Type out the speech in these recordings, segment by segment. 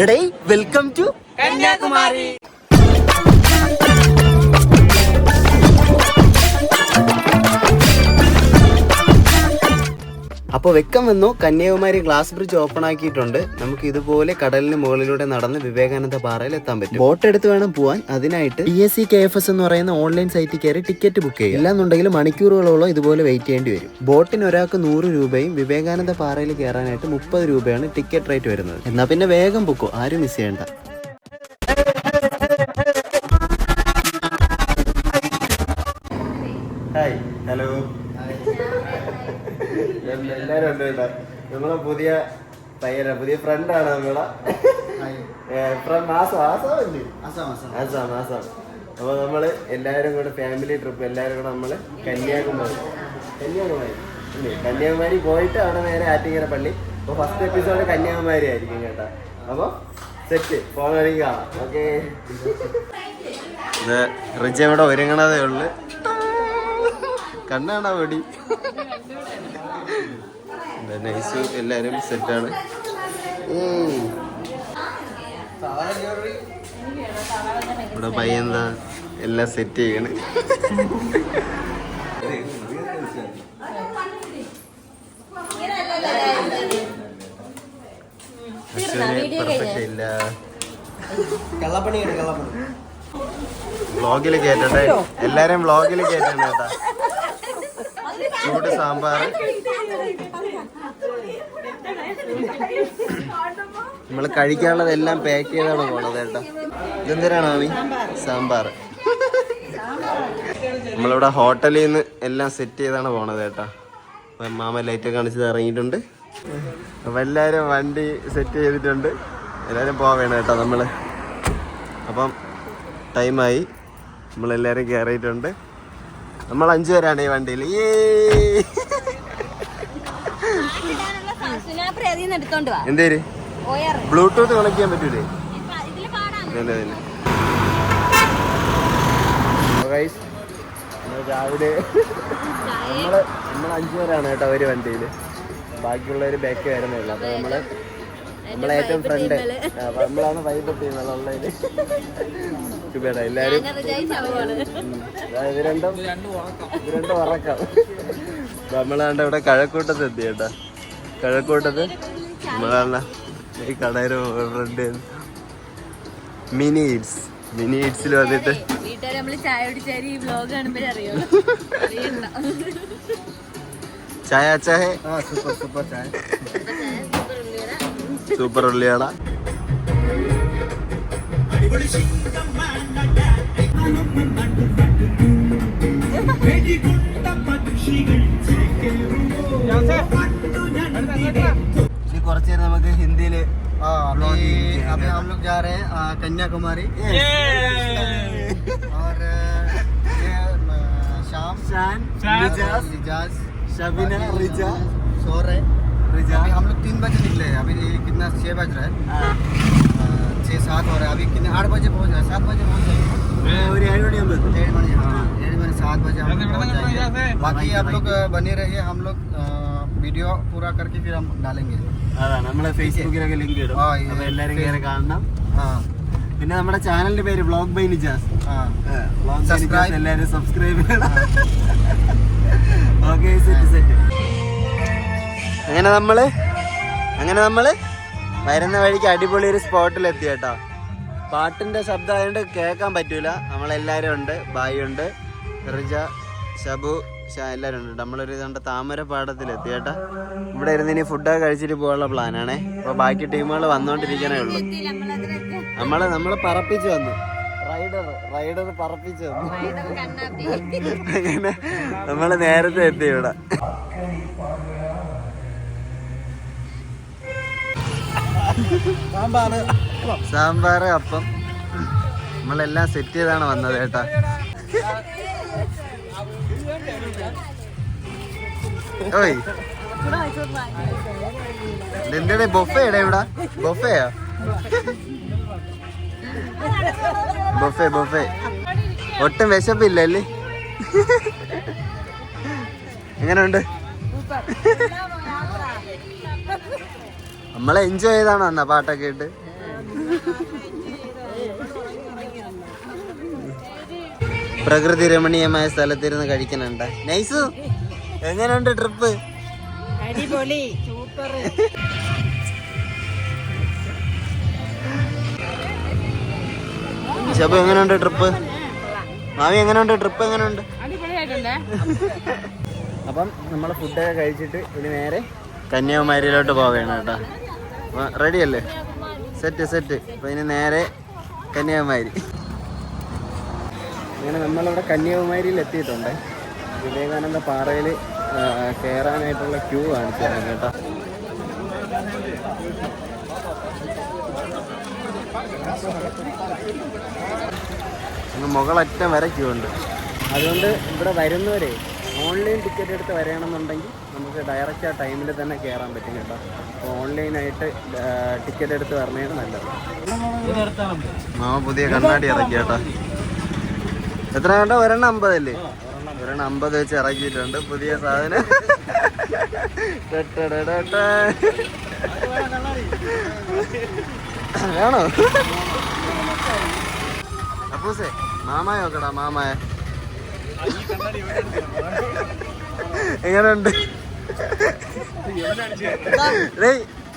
എടേ welcome to Kanyakumari. അപ്പോൾ വെക്കം വന്നു. കന്യാകുമാരി ഗ്ലാസ് ബ്രിഡ്ജ് ഓപ്പൺ ആക്കിയിട്ടുണ്ട്. നമുക്ക് ഇതുപോലെ കടലിന് മുകളിലൂടെ നടന്ന് വിവേകാനന്ദ പാറയിൽ എത്താൻ പറ്റും. ബോട്ട് എടുത്ത് വേണം പോവാൻ. അതിനായിട്ട് TSCKFS എന്ന് പറയുന്ന ഓൺലൈൻ സൈറ്റിൽ കയറി ടിക്കറ്റ് ബുക്ക് ചെയ്യും. ഇല്ലാന്നുണ്ടെങ്കിൽ മണിക്കൂറുകളോളം ഇതുപോലെ വെയിറ്റ് ചെയ്യേണ്ടി വരും. ബോട്ടിന് ഒരാൾക്ക് 100 രൂപയും വിവേകാനന്ദ പാറയിൽ കയറാനായിട്ട് 30 രൂപയാണ് ടിക്കറ്റ് റേറ്റ് വരുന്നത്. എന്നാ പിന്നെ വേഗം ബുക്കോ, ആരും മിസ് ചെയ്യണ്ട. ഹായ്, ഹലോ, എല്ലാരും ഉണ്ട് കേട്ടോ. നമ്മളെ പുതിയ പയ്യന, പുതിയ ഫ്രണ്ടാണ് നമ്മളെ ആസാം. അപ്പൊ നമ്മള് എല്ലാരും കൂടെ ഫാമിലി ട്രിപ്പ്, എല്ലാരും കൂടെ നമ്മള് കന്യാകുമാരി പോയിട്ട് അവിടെ നേരെ ആറ്റിങ്ങര പള്ളി. അപ്പൊ ഫസ്റ്റ് എപ്പിസോഡ് കന്യാകുമാരി ആയിരിക്കും കേട്ടോ. അപ്പൊ സെറ്റ് ഫോൺ വഴി കാണാം. ഓക്കെ, റിജ ഇവിടെ ഒരുങ്ങണതേ ഉള്ളു. കണ്ണാണോ പൊടി? നൈസ്, എല്ലാരും സെറ്റാണ്. ഇവിടെ പയ്യെന്താ എല്ലാം സെറ്റ് ചെയ്യണ്. പെർഫെക്റ്റ് ഇല്ല. വ്ളോഗില് കേറ്റട്ടെ, എല്ലാരും വ്ളോഗില് കേറ്റണം കേട്ടാ. ചൂട് സാമ്പാർ, നമ്മള് കഴിക്കാനുള്ളതെല്ലാം പാക്ക് ചെയ്താണ് പോണത് കേട്ടോ. ഇതെന്തിനാണ് മാമി? സാമ്പാർ. നമ്മളിവിടെ ഹോട്ടലിൽ നിന്ന് എല്ലാം സെറ്റ് ചെയ്താണ് പോണത് കേട്ടോ. അപ്പം മാമ ലൈറ്റ് കാണിച്ചത് ഇറങ്ങിയിട്ടുണ്ട്. അപ്പം എല്ലാവരും വണ്ടി സെറ്റ് ചെയ്തിട്ടുണ്ട്. എല്ലാവരും പോവേണം കേട്ടോ നമ്മള്. അപ്പം ടൈമായി, നമ്മളെല്ലാവരും കയറിയിട്ടുണ്ട്. നമ്മൾ 5 പേരാണ് ഈ വണ്ടിയിൽ. എന്തേര് ബ്ലൂടൂത്ത് കണക്ട് ചെയ്യാൻ പറ്റൂലേ? രാവിലെ നമ്മൾ 5 പേരാണ് കേട്ടോ ഒരു വണ്ടിയിൽ. ബാക്കിയുള്ളവര് ബാക്ക് വരുന്നില്ല. അപ്പൊ നമ്മളെ ഏറ്റവും ഫ്രണ്ട്, അപ്പൊ നമ്മളാണ് വൈബ് ചെയ്യുന്നത് ഉള്ളതില്. എല്ലാരും ഇത് രണ്ടും ഉറക്കം. നമ്മളാണ്ട് ഇവിടെ കഴക്കൂട്ടത്ത് എത്തി കേട്ടാ. കഴക്കൂട്ടത്ത് നമ്മളാണ് ഈ കടയില് ഫ്രണ്ട് മിനി ഈറ്റ്സിൽ വന്നിട്ട് ചായ സൂപ്പർ ഉള്ളിയാടാ. കുറച്ച് നേരം നമുക്ക് ഹിന്ദിയില് अभी हम लोग जा रहे हैं कन्याकुमारी और ये शाम रिजाज शबीना रिजा सो रहे रिजा. अभी हम लोग 3 बजे निकले हैं. अभी कितना 6 बज रहा है, 6-7 हो रहा है. अभी कितने 8 बजे पहुँच जाए, 7 बजे पहुँच जाएंगे. 7 बजे 7 बजे हम लोग पहुँच जाएंगे. बाकी आप लोग बने रहिए. हम लोग വീഡിയോ പൂരാ करके फिर हम डालेंगे. അതാണ് നമ്മളെ ഫേസ്ബുക്കിലൊക്കെ ലിങ്ക് ഇടും. അപ്പൊ എല്ലാരും കയറി കാണണം. പിന്നെ നമ്മുടെ ചാനലിന്റെ പേര് വ്ളോഗ് ബൈ നിജാസ്. എല്ലാരും സബ്സ്ക്രൈബ് ചെയ്യണം. Okay, set. അങ്ങനെ നമ്മള് വരുന്ന വഴിക്ക് അടിപൊളി ഒരു സ്പോട്ടിൽ എത്തി കേട്ടോ. പാട്ടിന്റെ ശബ്ദം ആയതുകൊണ്ട് കേൾക്കാൻ പറ്റൂല. നമ്മളെല്ലാരും ഉണ്ട്. ബായി ഉണ്ട്, റിജ, ഷബു, എല്ലാവരും ഉണ്ട്. നമ്മളൊരു ഇതുണ്ട് താമരപ്പാടത്തിലെത്തി കേട്ടാ. ഇവിടെ ഇരുന്ന് ഇനി ഫുഡൊക്കെ കഴിച്ചിട്ട് പോകാനുള്ള പ്ലാനാണേ. അപ്പൊ ബാക്കി ടീമുകൾ വന്നോണ്ടിരിക്കണേ ഉള്ളു. നമ്മള് പറപ്പിച്ചു വന്നു. റൈഡർ പറപ്പിച്ചു വന്നു. അങ്ങനെ നമ്മള് നേരത്തെ എത്തി ഇവിടെ. സാമ്പാർ, അപ്പം നമ്മളെല്ലാം സെറ്റ് ചെയ്താണ് വന്നത് കേട്ടാ. ഓയ്, എന്താണ് ബൊഫേ? ഇവിടെ ബൊഫേയാ? ബൊഫേ ഒട്ടും വിശപ്പില്ലല്ലേ? എങ്ങനെയുണ്ട്? നമ്മളെ എൻജോയ് ചെയ്താണ് വന്ന പാട്ടൊക്കെ ഇട്ട്. പ്രകൃതി രമണീയമായ സ്ഥലത്തിരുന്ന് കഴിക്കുന്നുണ്ട്. നൈസു, എങ്ങനെയുണ്ട് ട്രിപ്പ്? അടിപൊളി, സൂപ്പർ. ശബു, എങ്ങനെയുണ്ട് ട്രിപ്പ്? മാവി, എങ്ങനെയുണ്ട് ട്രിപ്പ്? എങ്ങനെയുണ്ട്? അപ്പം നമ്മൾ ഫുഡൊക്കെ കഴിച്ചിട്ട് ഇനി നേരെ കന്യാകുമാരിയിലോട്ട് പോവുകയാണ് കേട്ടോ. റെഡി അല്ലേ? സെറ്റ്. അപ്പം ഇനി നേരെ കന്യാകുമാരി. അങ്ങനെ നമ്മളിവിടെ കന്യാകുമാരിയിൽ എത്തിയിട്ടുണ്ട്. വിവേകാനന്ദ പാറയിൽ കയറാനായിട്ടുള്ള ക്യൂ കാണിച്ചു തരാം കേട്ടോ. മുകളറ്റം വരെ ക്യൂ ഉണ്ട്. അതുകൊണ്ട് ഇവിടെ വരുന്നവരെ ഓൺലൈൻ ടിക്കറ്റ് എടുത്ത് വരണമെന്നുണ്ടെങ്കിൽ നമുക്ക് ഡയറക്റ്റ് ആ ടൈമിൽ തന്നെ കയറാൻ പറ്റും കേട്ടോ. അപ്പോൾ ഓൺലൈനായിട്ട് ടിക്കറ്റ് എടുത്ത് വരണേണ് നല്ലത്. മാമ പുതിയ കണ്ണാടി ഇറക്കി കേട്ടോ. എത്ര കണ്ടോ? 150 അല്ലേ? 150 വെച്ച് ഇറക്കിയിട്ടുണ്ട് പുതിയ സാധനം. വേണോ? അപ്പൂസേ, മാമായ നോക്കടാ. മാമായ എങ്ങനെയുണ്ട്?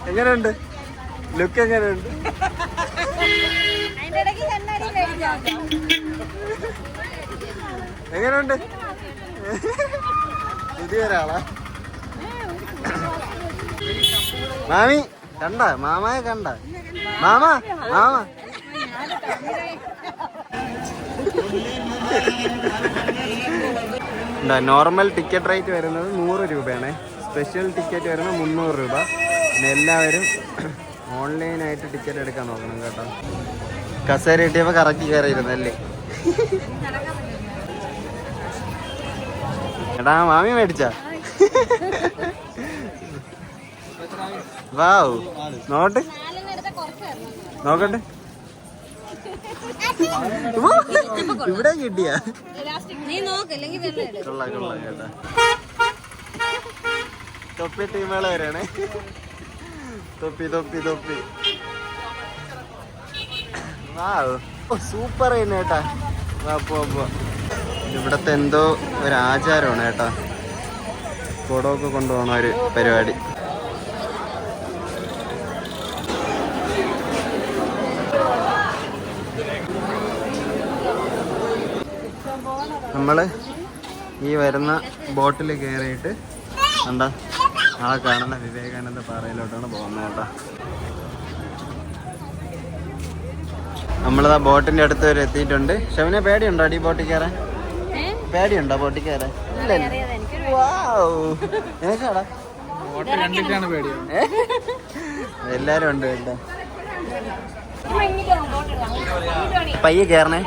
എങ്ങനെയുണ്ട്? ലുക്ക് എങ്ങനെയുണ്ട്? എങ്ങനെയുണ്ട്? പുതിയ ഒരാളാ. മാമി കണ്ട? മാമായ കണ്ട? മാമ നോർമൽ ടിക്കറ്റ് റേറ്റ് വരുന്നത് 100 രൂപയാണ്. സ്പെഷ്യൽ ടിക്കറ്റ് വരുന്നത് 300 രൂപ. പിന്നെ എല്ലാവരും ഓൺലൈനായിട്ട് ടിക്കറ്റ് എടുക്കാൻ നോക്കണം കേട്ടോ. കസേര കിട്ടിയപ്പോൾ കറക്കി കയറിയിരുന്നല്ലേ? എടാ, മാമി മേടിച്ച? വാവ്, നോട്ട് നോക്കട്ടെ. ഇവിടെ കിട്ടിയ കൊള്ളാം കേട്ടാ. തൊപ്പി ടീമുകൾ വരെയാണേ. തൊപ്പി വാവ്, സൂപ്പർ തന്നെ കേട്ടാ. പോ. ഇവിടത്തെ എന്തോ ഒരു ആചാരമാണ് കേട്ടാ. കുടമൊക്കെ കൊണ്ടുപോകണ ഒരു പരിപാടി. നമ്മൾ ഈ വരുന്ന ബോട്ടിൽ കയറിയിട്ട് എന്താ ആ കാണുന്ന വിവേകാനന്ദ പാറയിലോട്ടാണ് പോകുന്നത് കേട്ടോ. നമ്മളിതാ ബോട്ടിന്റെ അടുത്ത് വരെ എത്തിയിട്ടുണ്ട്. ഷവിനെ പേടിയുണ്ടോ അടി ബോട്ടിൽ കയറാൻ? പേടിയുണ്ടോ ബോട്ടിൽ കയറാൻ? എല്ലാരും ഉണ്ട് കേട്ടോ. പയ്യെ കയറണേ,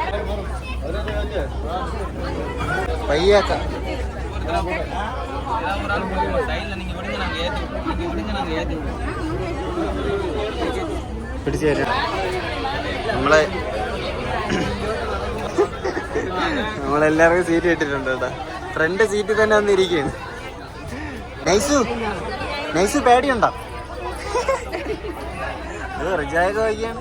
പയ്യാക്ക. പിടിച്ചു തരാം. നമ്മളെല്ലാവർക്കും സീറ്റ് കിട്ടിയിട്ടുണ്ട് കേട്ടോ. ഫ്രണ്ട് സീറ്റിൽ തന്നെ വന്നിരിക്കുകയാണ്. നൈസു പേടിയുണ്ടോ? റിജായൊക്കെ വയ്ക്കാണ്.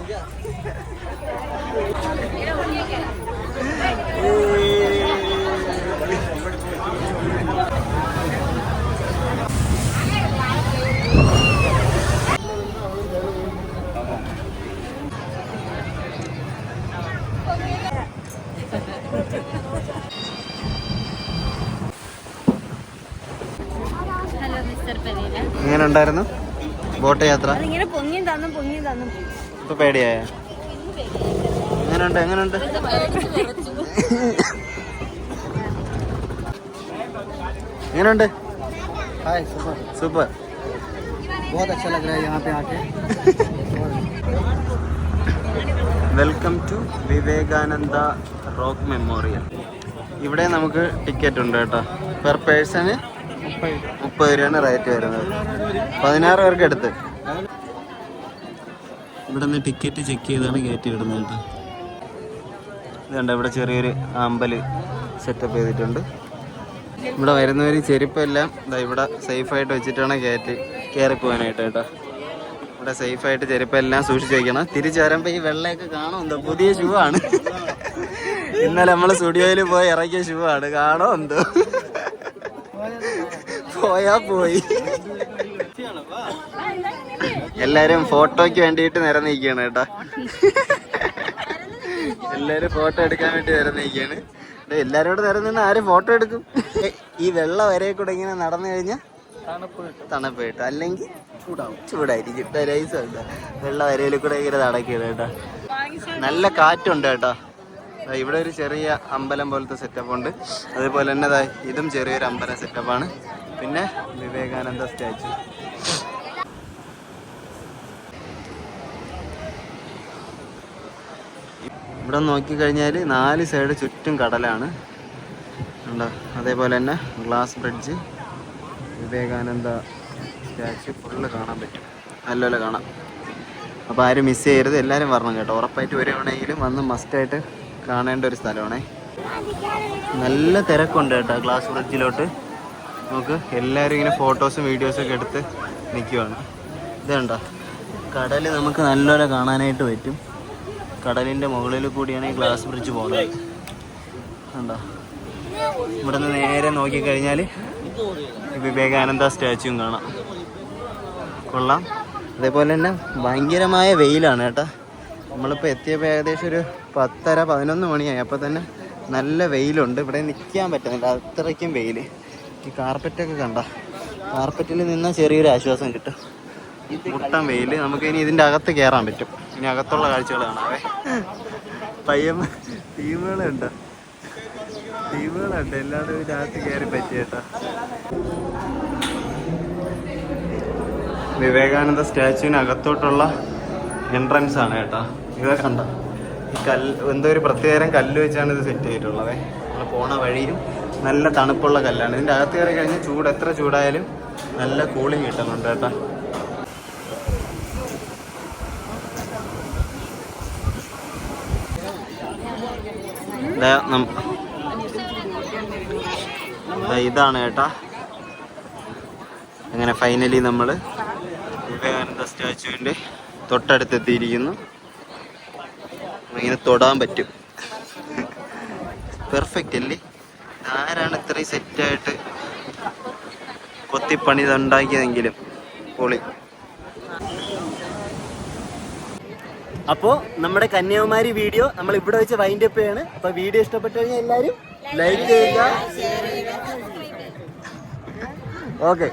എങ്ങനെ ഉണ്ടായിരുന്നു ബോട്ട് യാത്ര? ഇപ്പൊ പേടിയായ? എങ്ങനെയുണ്ട്? എങ്ങനെയുണ്ട്? Super. Welcome to Vivekananda Rock Memorial. ഇവിടെ നമുക്ക് ടിക്കറ്റ് ഉണ്ട് കേട്ടോ. പെർ പേഴ്സണ് 30 രൂപയാണ് റേറ്റ് വരുന്നത്. 16 പേർക്ക് എടുത്ത്. ഇവിടെ നിന്ന് ടിക്കറ്റ് ചെക്ക് ചെയ്താണ് കയറ്റി വിടുന്നത് കേട്ടോ. ഇതുണ്ട്, ഇവിടെ ചെറിയൊരു അമ്പല് സെറ്റപ്പ് ചെയ്തിട്ടുണ്ട്. ഇവിടെ വരുന്നവർ ചെരുപ്പെല്ലാം ഇവിടെ സേഫായിട്ട് വെച്ചിട്ടാണ് കയറി പോകാനായിട്ട് കേട്ടോ. ഇവിടെ സേഫായിട്ട് ചെരുപ്പെല്ലാം സൂക്ഷിച്ച് വയ്ക്കണം. തിരിച്ചു വരുമ്പോൾ ഈ വെള്ളയൊക്കെ കാണോ എന്തോ, പുതിയ ഷൂ ആണ്. ഇന്നലെ നമ്മൾ സ്റ്റുഡിയോയിൽ പോയി ഇറക്കിയ ഷൂ ആണ്, കാണോ എന്തോ. പോയാ പോയി. എല്ലാരും ഫോട്ടോയ്ക്ക് വേണ്ടിയിട്ട് നിരന്നിരിക്കുകയാണ് കേട്ടോ. എല്ലാരും ഫോട്ടോ എടുക്കാൻ വേണ്ടി നിരന്നിരിക്കുകയാണ്. എല്ലാരും കൂടെ നിരന്ന് ആരും ഫോട്ടോ എടുക്കും? ഈ വെള്ള വരെ കൂടെ ഇങ്ങനെ നടന്നു കഴിഞ്ഞാൽ തണുപ്പ് കിട്ടും, അല്ലെങ്കിൽ ചൂടായിരിക്കും. വെള്ള വരയിൽ കൂടെ ഇങ്ങനെ നടക്കുകയാണ് കേട്ടോ. നല്ല കാറ്റുണ്ട് കേട്ടോ. ഇവിടെ ഒരു ചെറിയ അമ്പലം പോലത്തെ സെറ്റപ്പ് ഉണ്ട്. അതേപോലെ തന്നെ ഇതും ചെറിയൊരു അമ്പലം സെറ്റപ്പാണ്. പിന്നെ വിവേകാനന്ദ സ്റ്റാച്ചു. ഇവിടെ നോക്കിക്കഴിഞ്ഞാൽ 4 സൈഡ് ചുറ്റും കടലാണ് ഉണ്ടോ. അതേപോലെ തന്നെ glass bridge, Vivekananda statue full കാണാൻ പറ്റും, നല്ലപോലെ കാണാം. അപ്പോൾ ആരും മിസ് ചെയ്യരുത്, എല്ലാവരും വരണം കേട്ടോ. ഉറപ്പായിട്ട് വരുവാണെങ്കിലും വന്ന് മസ്റ്റായിട്ട് കാണേണ്ട ഒരു സ്ഥലമാണേ. നല്ല തിരക്കുണ്ട് കേട്ടോ ഗ്ലാസ് ബ്രിഡ്ജിലോട്ട്. നമുക്ക് എല്ലാവരും ഇങ്ങനെ ഫോട്ടോസും വീഡിയോസൊക്കെ എടുത്ത് നിൽക്കുവാണ്. ഇതുണ്ടോ കടൽ നമുക്ക് നല്ലപോലെ കാണാനായിട്ട് പറ്റും. കടലിൻ്റെ മുകളിൽ കൂടിയാണ് ഈ ഗ്ലാസ് ബ്രിഡ്ജ് പോകുന്നത്. കണ്ടോ, ഇവിടെ നിന്ന് നേരെ നോക്കിക്കഴിഞ്ഞാൽ വിവേകാനന്ദ സ്റ്റാച്യൂവും കാണാം. കൊള്ളാം. അതേപോലെ തന്നെ ഭയങ്കരമായ വെയിലാണ് കേട്ടോ. നമ്മളിപ്പോൾ എത്തിയപ്പോൾ ഏകദേശം ഒരു 10:30-11 മണിയായി. അപ്പോൾ തന്നെ നല്ല വെയിലുണ്ട്. ഇവിടെ നിൽക്കാൻ പറ്റുന്നില്ല, അത്രയ്ക്കും വെയിൽ. ഈ കാർപ്പറ്റൊക്കെ കണ്ട, കാർപ്പറ്റിൽ നിന്നാൽ ചെറിയൊരു ആശ്വാസം കിട്ടും. മുട്ടൻ വെയിൽ. നമുക്ക് ഇനി ഇതിൻ്റെ അകത്ത് കയറാൻ പറ്റും. ഇനി അകത്തുള്ള കാഴ്ചകൾ കാണാവേ. പയ്യമ്മ ടീമുകളുണ്ട്, എല്ലാവരും ഇതിനകത്ത് കയറി പറ്റി കേട്ടോ. വിവേകാനന്ദ സ്റ്റാച്യൂവിന് അകത്തോട്ടുള്ള എൻട്രൻസ് ആണ് കേട്ടോ. ഇതൊക്കെ കണ്ട, ഈ എന്തോ ഒരു പ്രത്യേകം കല്ല് വെച്ചാണ് ഇത് സെറ്റ് ചെയ്തിട്ടുള്ളത്. നമ്മൾ പോണ വഴിയും നല്ല തണുപ്പുള്ള കല്ലാണ്. ഇതിൻ്റെ അകത്ത് കയറി കഴിഞ്ഞാൽ എത്ര ചൂടായാലും നല്ല കൂളിംഗ് കിട്ടുന്നുണ്ട് കേട്ടോ. ഇതാണ് കേട്ടാ. അങ്ങനെ ഫൈനലി നമ്മൾ വിവേകാനന്ദ സ്റ്റാച്യൂവിൻ്റെ തൊട്ടടുത്തെത്തിയിരിക്കുന്നു. ഇങ്ങനെ തൊടാൻ പറ്റും. പെർഫെക്റ്റ് അല്ലേ? ആരാണ് ഇത്രയും സെറ്റായിട്ട് കൊത്തിപ്പണി ഉണ്ടാക്കിയതെങ്കിലും പൊളി. അപ്പോൾ നമ്മുടെ കന്യാകുമാരി വീഡിയോ നമ്മൾ ഇവിടെ വെച്ച് വൈൻഡ് അപ്പ് ചെയ്യാണ്. അപ്പോൾ വീഡിയോ ഇഷ്ടപ്പെട്ടു കഴിഞ്ഞാൽ എല്ലാവരും ലൈക്ക് ചെയ്യുക. ഓക്കെ.